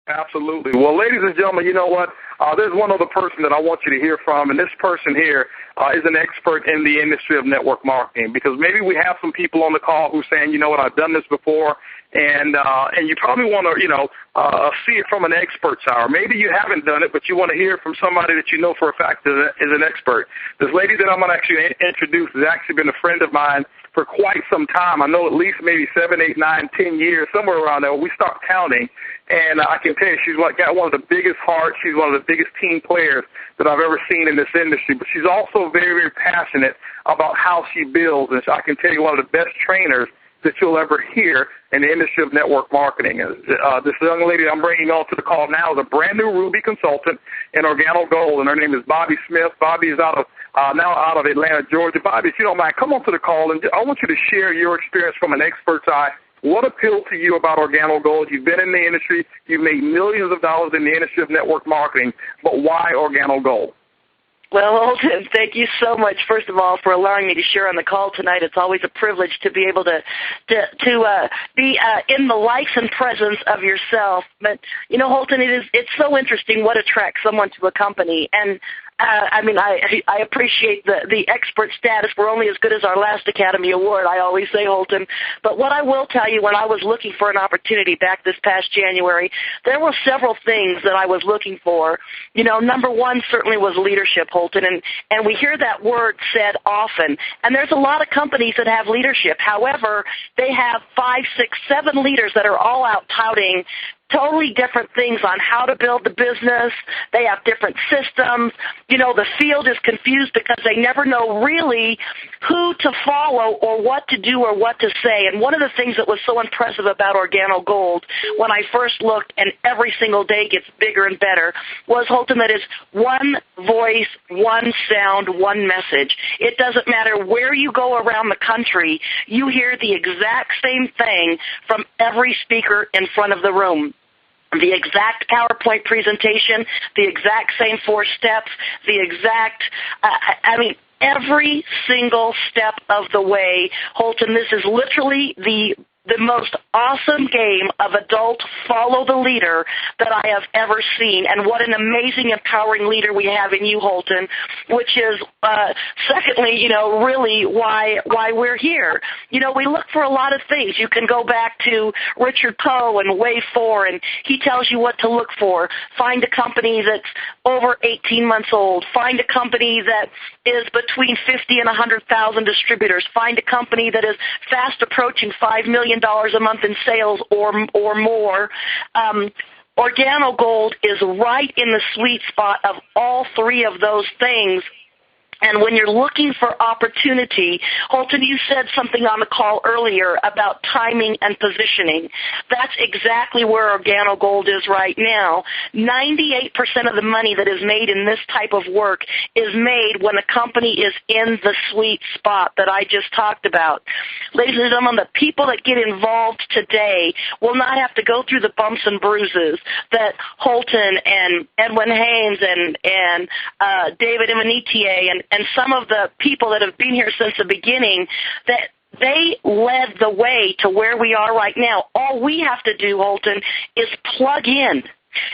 Absolutely. Well, ladies and gentlemen, you know what? There's one other person that I want you to hear from, and this person here is an expert in the industry of network marketing, because maybe we have some people on the call who are saying, you know what, I've done this before, and you probably want to, see it from an expert's eye. Or maybe you haven't done it, but you want to hear it from somebody that you know for a fact is an expert. This lady that I'm going to actually introduce has actually been a friend of mine for quite some time. I know at least maybe 7, 8, 9, 10 years, somewhere around there. We stopped counting, and I can tell you she's got one of the biggest hearts. She's one of the biggest team players that I've ever seen in this industry. But she's also very, very passionate about how she builds, and I can tell you one of the best trainers that you'll ever hear in the industry of network marketing. This young lady I'm bringing on to the call now is a brand-new Ruby consultant in Organo Gold, and her name is Bobby Smith. Bobby is now out of Atlanta, Georgia. Bobby, if you don't mind, come on to the call, and I want you to share your experience from an expert's eye. What appealed to you about Organo Gold? You've been in the industry. You've made millions of dollars in the industry of network marketing, but why Organo Gold? Well, Holton, thank you so much, first of all, for allowing me to share on the call tonight. It's always a privilege to be able to be in the likes and presence of yourself. But, Holton, it's so interesting what attracts someone to a company. And I appreciate the expert status. We're only as good as our last Academy Award, I always say, Holton. But what I will tell you, when I was looking for an opportunity back this past January, there were several things that I was looking for. Number one certainly was leadership, Holton, and we hear that word said often. And there's a lot of companies that have leadership. However, they have 5, 6, 7 leaders that are all out touting totally different things on how to build the business. They have different systems. The field is confused because they never know really who to follow or what to do or what to say. And one of the things that was so impressive about Organo Gold when I first looked, and every single day gets bigger and better, was, Holton, that is one voice, one sound, one message. It doesn't matter where you go around the country, you hear the exact same thing from every speaker in front of the room. The exact PowerPoint presentation, the exact same 4 steps, the exact, every single step of the way. Holton, this is literally the most awesome game of adult follow the leader that I have ever seen. And what an amazing, empowering leader we have in you, Holton, which is, secondly, really why we're here. We look for a lot of things. You can go back to Richard Poe and Wave 4, and he tells you what to look for. Find a company that's over 18 months old. Find a company that is between 50 and 100,000 distributors. Find a company that is fast approaching $5 million a month in sales or more. Organo Gold is right in the sweet spot of all 3 of those things. And when you're looking for opportunity, Holton, you said something on the call earlier about timing and positioning. That's exactly where Organo Gold is right now. 98% of the money that is made in this type of work is made when a company is in the sweet spot that I just talked about. Ladies and gentlemen, the people that get involved today will not have to go through the bumps and bruises that Holton and Edwin Haynes and David Imanitier and some of the people that have been here since the beginning, that they led the way to where we are right now. All we have to do, Holton, is plug in.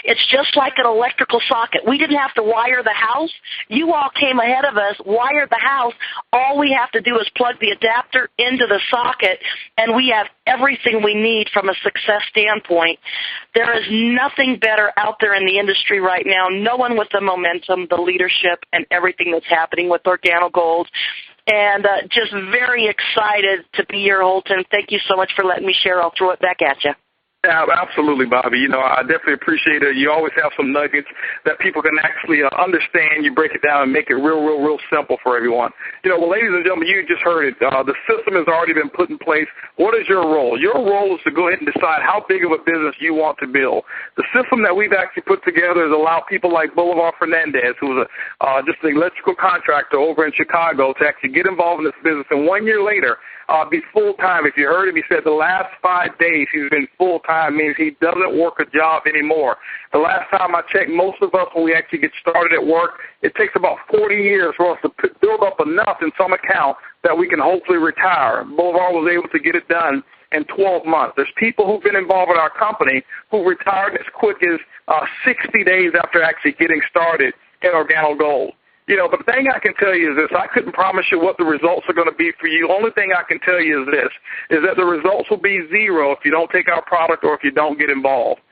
It's just like an electrical socket. We didn't have to wire the house. You all came ahead of us, wired the house. All we have to do is plug the adapter into the socket, and we have everything we need from a success standpoint. There is nothing better out there in the industry right now. No one with the momentum, the leadership, and everything that's happening with Organo Gold. And just very excited to be here, Holton. Thank you so much for letting me share. I'll throw it back at you. Yeah, absolutely, Bobby. I definitely appreciate it. You always have some nuggets that people can actually understand. You break it down and make it real simple for everyone. Well, ladies and gentlemen, you just heard it. The system has already been put in place. What is your role? Your role is to go ahead and decide how big of a business you want to build. The system that we've actually put together has allowed people like Boulevard Fernandez, who's just an electrical contractor over in Chicago, to actually get involved in this business. And 1 year later, be full-time. If you heard him, he said the last 5 days he's been full-time, means he doesn't work a job anymore. The last time I checked, most of us, when we actually get started at work, it takes about 40 years for us to build up enough in some account that we can hopefully retire. Boulevard was able to get it done in 12 months. There's people who've been involved in our company who retired as quick as 60 days after actually getting started in Organo Gold. But the thing I can tell you is this. I couldn't promise you what the results are going to be for you. Only thing I can tell you is this, is that the results will be zero if you don't take our product or if you don't get involved.